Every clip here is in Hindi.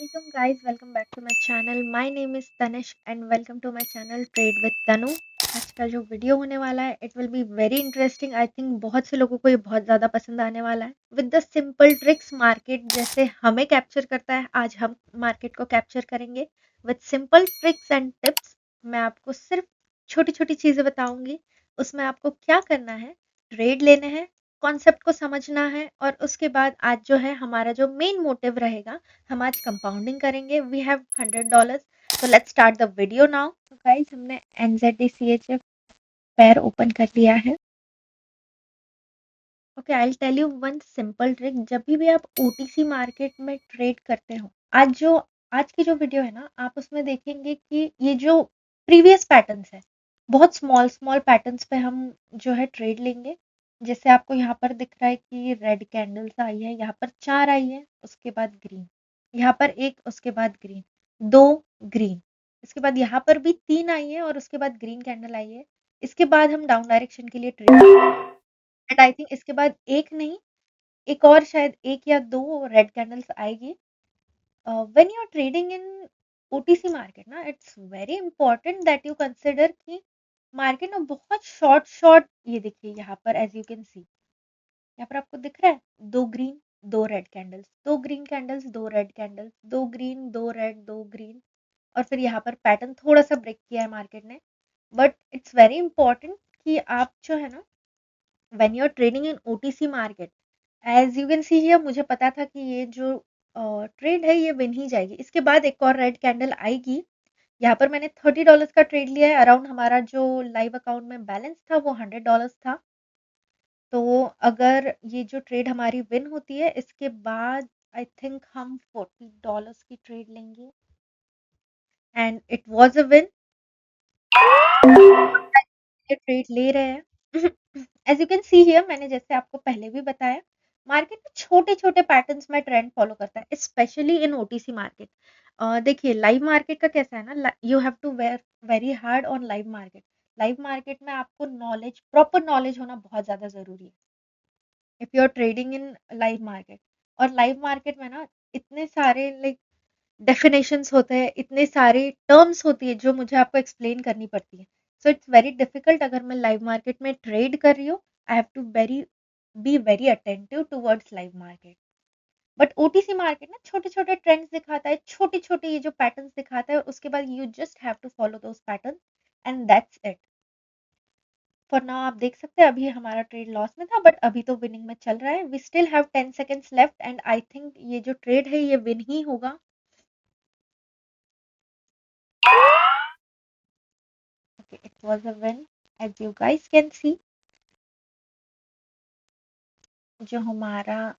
Welcome guys, welcome back to my channel. My name is Tanish and welcome to my channel Trade with Tanu. आज का जो वीडियो होने वाला है it will be very interesting. I think बहुत से लोगों को ये बहुत ज़्यादा पसंद आने वाला है. With the simple tricks market जैसे हमें कैप्चर करता है, आज हम मार्केट को कैप्चर करेंगे with simple tricks and tips. मैं आपको सिर्फ छोटी छोटी चीज़ें बताऊंगी. उसमें आपको क्या करना है, ट्रेड लेने हैं, कॉन्सेप्ट को समझना है और उसके बाद आज जो है हमारा जो मेन मोटिव रहेगा, हम आज कंपाउंडिंग करेंगे. We have $100. तो let's start the video now. तो गाइस हमने NZDCHF पेयर ओपन कर लिया है. Okay, I will tell you one simple trick. जब भी आप OTC मार्केट में ट्रेड करते हो, आज की जो वीडियो है ना, आप उसमें देखेंगे कि ये जो प्रीवियस पैटर्न्स है, बहुत स्मॉल स्मॉल पैटर्न्स पे हम जो है ट्रेड लेंगे. जैसे आपको यहाँ पर दिख रहा है कि रेड कैंडल्स आई है, यहाँ पर 4 आई है, उसके बाद ग्रीन, यहाँ पर एक, उसके बाद ग्रीन, 2 ग्रीन, इसके बाद यहाँ पर भी 3 आई है और उसके बाद ग्रीन कैंडल आई है. इसके बाद हम डाउन डायरेक्शन के लिए ट्रेड एंड आई थिंक इसके बाद एक नहीं, एक और शायद एक या दो रेड कैंडल्स आएगी. When you are trading in OTC market ना, it's very important that you consider कि मार्केट में बहुत शॉर्ट शॉर्ट, ये देखिए यहाँ पर एज यू कैन सी, यहाँ पर आपको दिख रहा है दो ग्रीन, दो रेड कैंडल्स, दो ग्रीन कैंडल्स, दो रेड कैंडल्स, दो ग्रीन, दो रेड, दो ग्रीन, और फिर यहाँ पर पैटर्न थोड़ा सा ब्रेक किया है मार्केट ने. बट इट्स वेरी इंपॉर्टेंट कि आप जो है ना, when you are trading in OTC market, as you can see here, मुझे पता था कि ये जो ट्रेड है ये विन ही जाएगी. इसके बाद एक और रेड कैंडल आएगी. यहाँ पर मैंने $30 का ट्रेड लिया है. अराउंड हमारा जो लाइव अकाउंट में बैलेंस था वो $100 था. तो अगर ये जो ट्रेड हमारी विन होती है, इसके बाद आई थिंक हम $40 की ट्रेड लेंगे and it was a win. ये ट्रेड ले रहे हैं. As you can see here, मैंने जैसे आपको पहले भी बताया, मार्केट में छोटे छोटे पैटर्न्स में ट्रेंड फॉलो करता है, स्पेशली इन OTC मार्केट. देखिए लाइव मार्केट का कैसा है ना, you have to wear very hard on live market. Live market में आपको नॉलेज, प्रॉपर नॉलेज होना बहुत ज़्यादा ज़रूरी है if you are trading in live market. और लाइव मार्केट में ना इतने सारे लाइक डेफिनेशंस होते हैं, इतने सारे टर्म्स होती है जो मुझे आपको एक्सप्लेन करनी पड़ती है. So it's very difficult. अगर मैं लाइव मार्केट में ट्रेड कर रही हूँ, I have to be very attentive towards live market. But OTC market ना छोटे छोटे ट्रेंड्स दिखाता है, छोटे छोटे ये जो पैटर्न्स दिखाता है, और उसके बाद you just have to follow those pattern and that's it. For now आप देख सकते हैं अभी हमारा ट्रेड लॉस में था, बट अभी तो विनिंग में चल रहा है. We still have 10 seconds left and I think ये जो ट्रेड है ये विन ही होगा. Okay, it was a win. As you guys can see, जो हमारा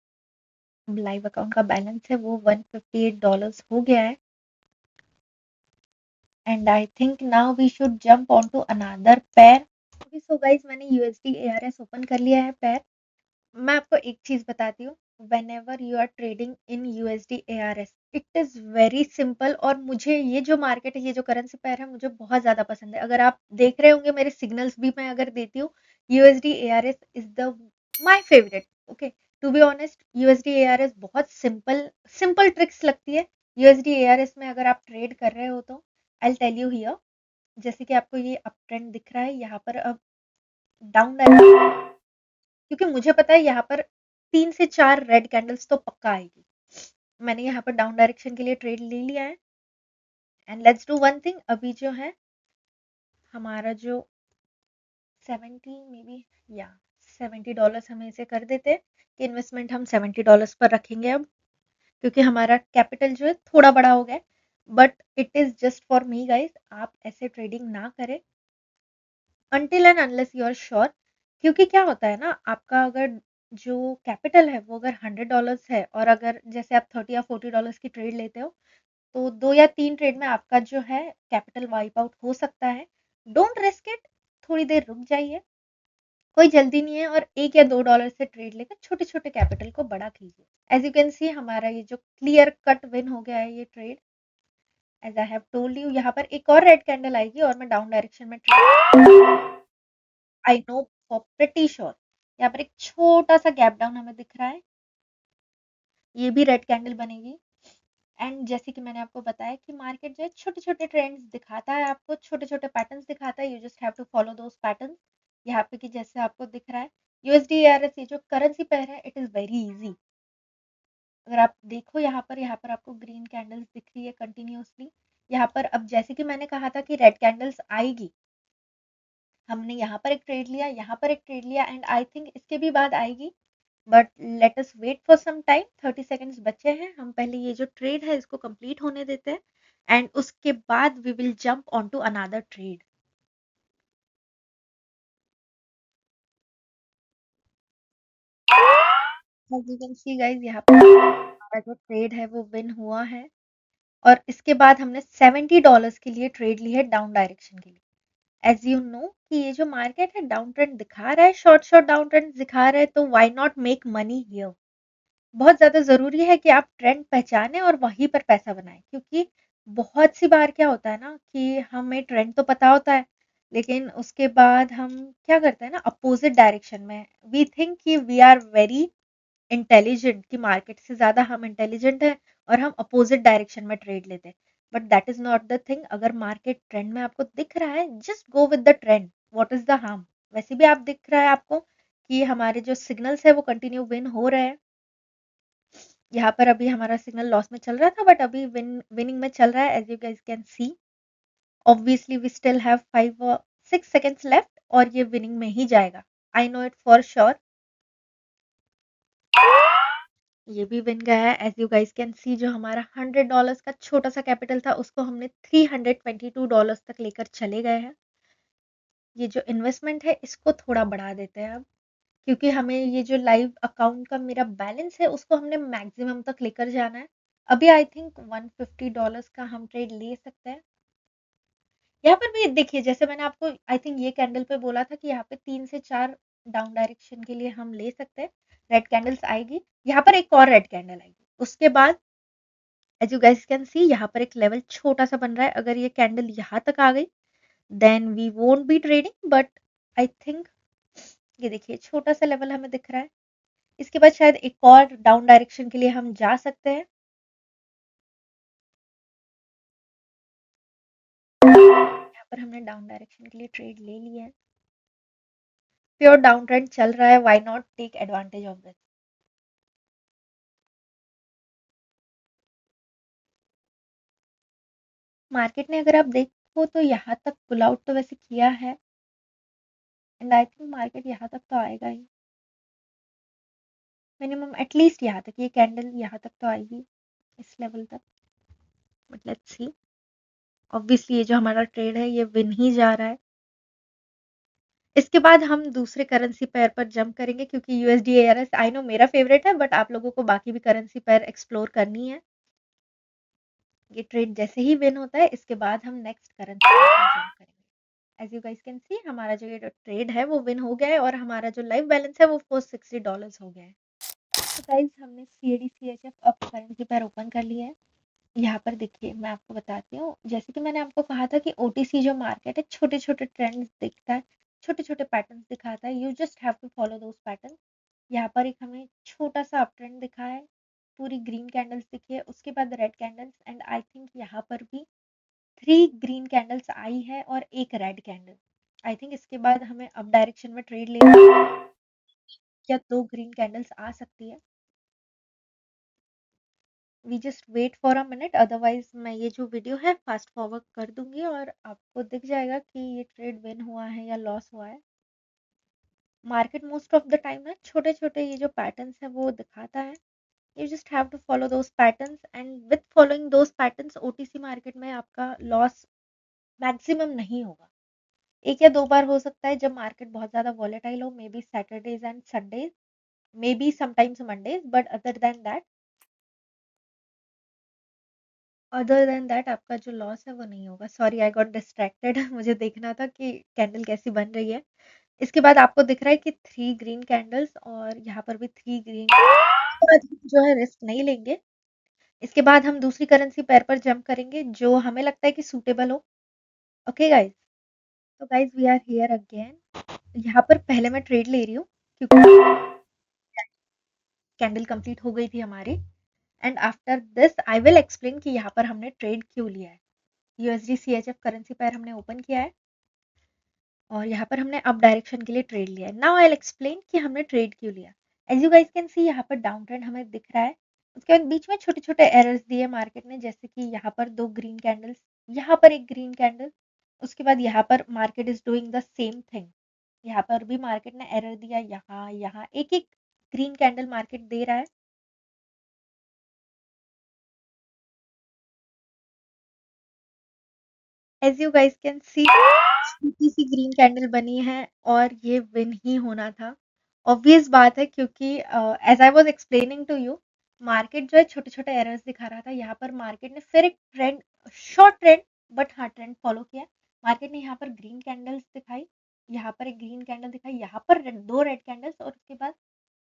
लाइव अकाउंट का बैलेंस है वो $158 हो गया है. And I think now we should jump on to another pair. So guys, मैंने USD ARS ओपन कर लिया है पेयर. मैं आपको एक चीज बताती हूँ. Whenever you are trading in USD ARS, it is very simple. और मुझे ये जो मार्केट है, ये जो करेंसी पेयर है, मुझे बहुत ज्यादा पसंद है. अगर आप देख रहे होंगे मेरे सिग्नल्स भी मैं अगर देती हूँ, USD ARS is the my favourite. Okay, to be honest, USD ARS बहुत सिंपल सिंपल ट्रिक्स लगती है. USD ARS में अगर आप ट्रेड कर रहे हो तो आई टेल यू हियर, जैसे कि आपको ये अप ट्रेंड दिख रहा है, यहाँ पर अब डाउन, क्योंकि मुझे पता है यहाँ पर 3 से 4 रेड कैंडल्स तो पक्का आएगी. मैंने यहाँ पर डाउन डायरेक्शन के लिए ट्रेड ले लिया है. And let's do one thing. अभी जो है हमारा जो 70 मे बी, या $70 हमें इसे कर देते हैं कि इन्वेस्टमेंट हम $70 पर रखेंगे अब, क्योंकि हमारा कैपिटल जो है थोड़ा बड़ा हो गया. But it is just for me guys, आप ऐसे ट्रेडिंग ना करें until and unless you are sure. क्योंकि क्या होता है ना, आपका अगर जो कैपिटल है वो अगर $100 है, और अगर जैसे आप 30 या $40 की ट्रेड लेते हो, तो 2 या 3 ट्रेड में आपका जो है कैपिटल वाइप आउट हो सकता है. Don't risk it. थोड़ी देर रुक जाइए, कोई जल्दी नहीं है, और $1 या $2 से ट्रेड लेकर छोटे छोटे कैपिटल को बड़ा कीजिए. एज यू कैन सी, हमारा ये जो क्लियर कट विन हो गया है ये trade. As I have told you, यहाँ पर एक और रेड कैंडल आएगी और मैं डाउन डायरेक्शन में trade, I know for pretty sure. यहाँ पर एक छोटा सा गैप डाउन हमें दिख रहा है, ये भी रेड कैंडल बनेगी. एंड जैसे कि मैंने आपको बताया कि मार्केट जो है छोटे-छोटे ट्रेंड्स दिखाता है आपको, छोटे-छोटे पैटर्न्स दिखाता है, you just have to follow those patterns. यहाँ पे कि जैसे आपको दिख रहा है यूएसडी ARS ये जो करेंसी पेयर है इट इज़ वेरी ईज़ी। अगर आप देखो यहाँ पर आपको ग्रीन कैंडल्स दिख रही है कंटिन्यूअसली। यहाँ पर अब जैसे कि मैंने कहा था कि रेड कैंडल्स आएगी, हमने यहाँ पर एक ट्रेड लिया, यहाँ पर एक ट्रेड लिया एंड आई थिंक इसके भी बाद आएगी। But let us wait for some time, 30 seconds बचे हैं, हम पहले ये जो ट्रेड है इसको कंप्लीट होने देते हैं एंड उसके बाद we will jump on to another trade. As you can see guys यहाँ पर हमारा जो ट्रेड है वो विन हुआ है और इसके बाद हमने $70 के लिए ट्रेड ली है डाउन डायरेक्शन के लिए। एज यू नो कि ये जो मार्केट है डाउन ट्रेंड दिखा रहा है, शॉर्ट शॉर्ट डाउन ट्रेंड दिखा रहा है, तो why not make money here. बहुत ज़्यादा ज़रूरी है कि आप ट्रेंड पहचानें और वहीं पर पैसा बनाएं, क्योंकि बहुत सी बार क्या होता है ना कि हमें ट्रेंड तो पता होता है लेकिन उसके बाद हम क्या करते हैं ना अपोजिट डायरेक्शन में वी थिंक कि वी आर वेरी इंटेलिजेंट, कि मार्केट से ज़्यादा हम इंटेलिजेंट हैं और हम अपोजिट डायरेक्शन में ट्रेड लेते हैं। But that is not the thing. अगर मार्केट ट्रेंड में आपको दिख रहा है just go with the trend, what is the harm. वैसे भी आप दिख रहा है आपको कि हमारे जो सिग्नल्स है वो कंटिन्यू विन हो रहे हैं। यहाँ पर अभी हमारा सिग्नल लॉस में चल रहा था बट अभी विनिंग में चल रहा है, as you guys can see. Obviously we still have 5 6 seconds left और ये विनिंग में ही जाएगा, I know it for sure. ये भी विन गया है, as you guys can see. जो हमारा $100 का छोटा सा कैपिटल था उसको हमने $322 तक लेकर चले गए हैं। ये जो इन्वेस्टमेंट है इसको थोड़ा बढ़ा देते हैं अब, क्योंकि हमें ये जो लाइव अकाउंट का मेरा बैलेंस है उसको हमने मैक्सिमम तक लेकर जाना है। अभी आई थिंक $150 का हम ट्रेड ले सकते हैं। यहाँ पर भी देखिए जैसे मैंने आपको आई थिंक ये कैंडल पे बोला था कि यहाँ पे 3 से 4 डाउन डायरेक्शन के लिए हम ले सकते हैं। रेड कैंडल्स आएगी, यहाँ पर एक और रेड कैंडल आएगी, उसके बाद as you guys can see यहाँ पर एक लेवल छोटा सा बन रहा है। अगर ये कैंडल यहाँ तक आ गई then we won't be trading, but I think ये देखिए छोटा सा लेवल हमें दिख रहा है। इसके बाद शायद एक और डाउन डायरेक्शन के लिए हम जा सकते हैं। यहाँ पर हमने डाउन डायरेक्शन के लिए ट्रेड ले लिया है, प्योर डाउन ट्रेंड चल रहा है, why not take advantage of this. Market ने अगर आप देखो तो यहाँ तक पुल आउट तो वैसे किया है एंड आई थिंक मार्केट यहाँ तक तो आएगा ही, मिनिमम एटलीस्ट यहाँ तक, ये कैंडल यहाँ तक तो आएगी इस लेवल तक। बट लेट्स सी, ऑब्वियसली ये जो हमारा ट्रेड है ये विन ही जा रहा है। इसके बाद हम दूसरे करेंसी पेयर पर जंप करेंगे, क्योंकि यूएसडी ARS आई नो मेरा फेवरेट है बट आप लोगों को बाकी भी करेंसी पेयर एक्सप्लोर करनी है। ये ट्रेड जैसे ही विन होता है इसके बाद हम नेक्स्ट करेंसी पेयर पर जंप करेंगे। As you guys can see हमारा जो ये ट्रेड है वो विन हो गया है और हमारा जो लाइव बैलेंस है वो $460 हो गया है। तो गाइस हमने CAD CHF अब करेंसी पेयर ओपन कर लिया है। यहाँ पर देखिए मैं आपको बताती हूँ, जैसे कि मैंने आपको कहा था कि OTC जो मार्केट है छोटे छोटे ट्रेंड्स दिखता है, छोटे छोटे पैटर्न्स दिखाता है, you just have to follow those pattern. यहाँ पर एक हमें छोटा सा अप ट्रेंड दिखा है, पूरी ग्रीन कैंडल्स दिखी है, उसके बाद red candles and I think यहाँ पर भी 3 ग्रीन कैंडल्स आई है और एक रेड कैंडल। आई थिंक इसके बाद हमें अप डायरेक्शन में ट्रेड लेना या 2 ग्रीन कैंडल्स आ सकती है। We just wait for a minute, otherwise मैं ये जो वीडियो है फास्ट फॉरवर्ड कर दूंगी और आपको दिख जाएगा कि ये ट्रेड विन हुआ है या लॉस हुआ है। Market most of the time है छोटे छोटे ये जो पैटर्न्स है वो दिखाता है, you just have to follow those patterns and with following those patterns OTC market में आपका लॉस मैक्सिमम नहीं होगा। एक या दो बार हो सकता है जब मार्केट बहुत ज्यादा वॉलेटाइल हो, may be Saturdays and Sundays, may be sometimes Mondays, but other than that आपका जो लॉस है वो नहीं होगा। सॉरी आई गॉट डिस्ट्रैक्टेड मुझे देखना था कि कैंडल कैसी बन रही है। इसके बाद आपको दिख रहा है कि 3 ग्रीन कैंडल्स और यहाँ पर भी 3 ग्रीन, जो है रिस्क नहीं लेंगे। इसके बाद हम दूसरी करेंसी पेयर पर जंप करेंगे जो हमें लगता है कि सूटेबल हो। ओके गाइज, तो guys we are here again. यहाँ पर पहले मैं ट्रेड ले रही हूँ क्योंकि कैंडल कंप्लीट हो गई थी हमारी and after this I will explain कि यहाँ पर हमने ट्रेड क्यों लिया है। यूएसडी सीएचएफ करेंसी पेयर हमने ओपन किया है और यहाँ पर हमने अप डायरेक्शन के लिए ट्रेड लिया है। नाउ आई विल एक्सप्लेन कि हमने ट्रेड क्यों लिया। As you guys can see यहाँ पर डाउन ट्रेंड हमें दिख रहा है। उसके बाद बीच में छोटे छोटे एरर्स दिए मार्केट ने, जैसे कि यहाँ पर 2 ग्रीन कैंडल्स, यहाँ पर एक ग्रीन कैंडल, उसके बाद यहाँ पर market is doing the same thing. यहाँ पर भी मार्केट ने एरर दिया, यहाँ एक एक ग्रीन कैंडल मार्केट दे रहा है। As you guys can see छोटी सी ग्रीन कैंडल बनी है और ये विन ही होना था। ऑब्वियस बात है, क्योंकि as I was explaining to you, market जो है छोटे छोटे एरर्स दिखा रहा था। यहाँ पर मार्केट ने फिर एक ट्रेंड, शॉर्ट ट्रेंड बट हाँ ट्रेंड फॉलो किया। मार्केट ने यहाँ पर ग्रीन कैंडल्स दिखाई, यहाँ पर एक ग्रीन कैंडल दिखाई, यहाँ पर दो रेड कैंडल्स और उसके बाद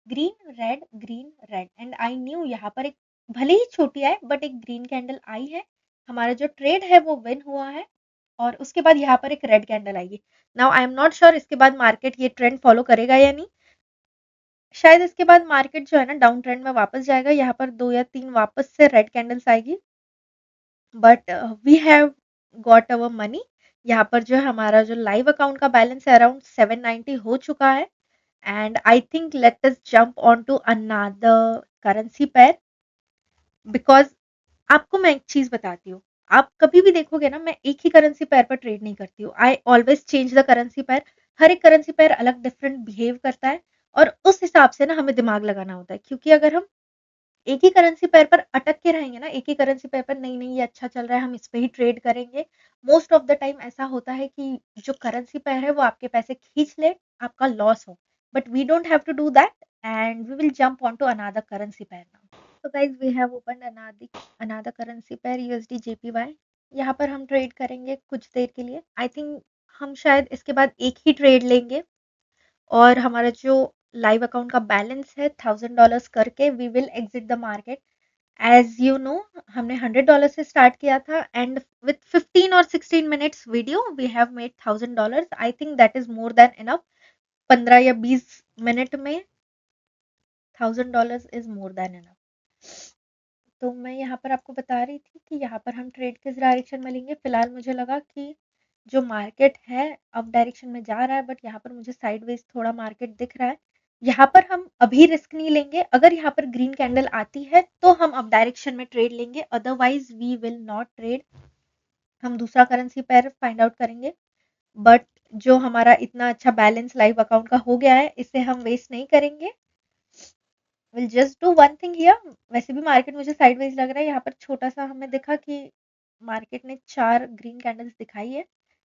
green red and I knew यहाँ पर एक भले ही छोटी आए बट एक ग्रीन कैंडल आई है। हमारा जो ट्रेड है वो विन हुआ है और उसके बाद यहाँ पर एक रेड कैंडल आएगी। Now I am not sure इसके बाद मार्केट ये ट्रेंड फॉलो करेगा या नहीं। शायद इसके बाद मार्केट जो है ना डाउन ट्रेंड में वापस जाएगा। यहाँ पर 2 या 3 वापस से रेड कैंडल्स आएगी, but we have got our money. यहाँ पर जो है हमारा जो लाइव अकाउंट का बैलेंस है अराउंड 790 हो चुका है। And I think let us jump on to another currency pair, because आपको मैं एक चीज बताती हूँ। आप कभी भी देखोगे ना, मैं एक ही करेंसी पेयर पर ट्रेड नहीं करती हूँ। I always change the currency pair. हर एक करेंसी पेयर अलग डिफरेंट बिहेव करता है और उस हिसाब से ना हमें दिमाग लगाना होता है। क्योंकि अगर हम एक ही करेंसी पेयर पर अटक के रहेंगे ना, एक ही करेंसी पेयर पर नहीं नहीं ये अच्छा चल रहा है हम इस पे ही ट्रेड करेंगे, मोस्ट ऑफ द टाइम ऐसा होता है कि जो करेंसी पेयर है वो आपके पैसे खींच ले, आपका लॉस हो। But we don't have to do that and we will jump on to another currency pair now. So guys, we have opened another currency pair USD JPY। यहाँ पर हम ट्रेड करेंगे कुछ देर के लिए। आई थिंक हम शायद इसके बाद एक ही ट्रेड लेंगे और हमारा जो लाइव अकाउंट का बैलेंस है $1000 करके we will exit the market. As you know हमने $100 से स्टार्ट किया था एंड विथ 15 और 16 minutes video we have made $1000। I think that is more than enough. 15 या 20 मिनट में $1000 इज मोर देन इनफ। तो मैं यहाँ पर आपको बता रही थी कि यहाँ पर हम ट्रेड किस डायरेक्शन में लेंगे। फिलहाल मुझे लगा कि जो मार्केट है अप डायरेक्शन में जा रहा है, बट यहाँ पर मुझे साइडवेज थोड़ा मार्केट दिख रहा है। यहाँ पर हम अभी रिस्क नहीं लेंगे। अगर यहाँ पर ग्रीन कैंडल आती है तो हम अप डायरेक्शन में ट्रेड लेंगे, otherwise we will not trade. हम दूसरा करेंसी पेयर फाइंड आउट करेंगे, बट जो हमारा इतना अच्छा बैलेंस लाइव अकाउंट का हो गया है इसे हम वेस्ट नहीं करेंगे। Will just do one thing here. वैसे भी मार्केट मुझे साइडवेज लग रहा है। यहाँ पर छोटा सा हमें दिखा कि मार्केट ने 4 ग्रीन कैंडल्स दिखाई है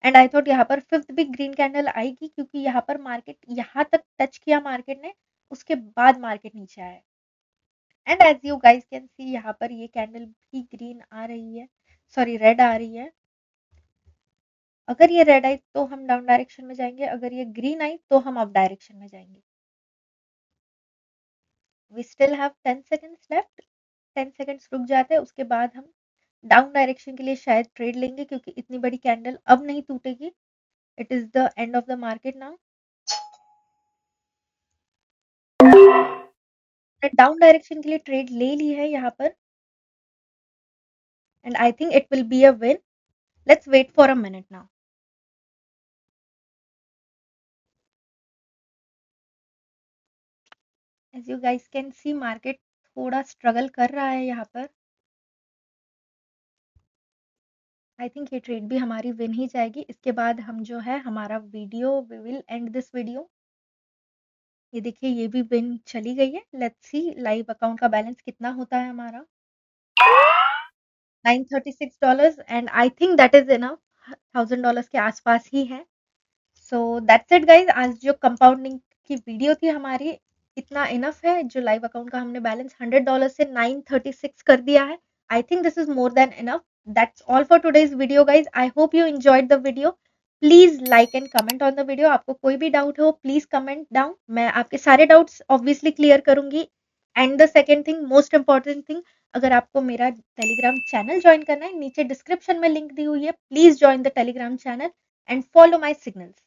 एंड आई थॉट यहाँ पर फिफ्थ भी ग्रीन कैंडल आएगी, क्योंकि यहाँ पर मार्केट यहाँ तक टच किया मार्केट ने, उसके बाद मार्केट नीचे आया। And as you guys can see यहाँ पर ये कैंडल भी ग्रीन आ रही है, सॉरी रेड आ रही है। अगर ये रेड आई तो हम डाउन डायरेक्शन में जाएंगे, अगर ये ग्रीन आई तो हम अप डायरेक्शन में जाएंगे। We still have 10 seconds left. 10 seconds रुक जाते हैं, उसके बाद हम डाउन डायरेक्शन के लिए शायद ट्रेड लेंगे, क्योंकि इतनी बड़ी कैंडल अब नहीं टूटेगी। It is the end of the market now. Down direction के लिए ट्रेड ले ली है यहाँ पर and I think it will be a win. Let's wait for a minute now. As you guys can see market थोड़ा स्ट्रगल कर रहा है यहाँ पर। आई थिंक ये ट्रेड भी हमारी विन ही जाएगी। इसके बाद हम जो है हमारा video we will end this video. ये देखिए ये भी विन चली गई है। लेट्स सी लाइव अकाउंट का बैलेंस कितना होता है हमारा। $936 and I think that is enough. $1000 के आसपास ही है। So that's it guys. आज जो कंपाउंडिंग की वीडियो थी हमारी, इतना इनफ है। जो लाइव अकाउंट का हमने बैलेंस $100 से 936 कर दिया है। I think this is more than enough. That's all for today's video guys. I hope you enjoyed the video. Please like and comment on the video. आपको कोई भी डाउट हो प्लीज कमेंट डाउन, मैं आपके सारे डाउट्स ऑब्वियसली क्लियर करूंगी। And the second thing, most important thing, अगर आपको मेरा टेलीग्राम चैनल ज्वाइन करना है, नीचे डिस्क्रिप्शन में लिंक दी हुई है, please join the Telegram channel and follow my signals.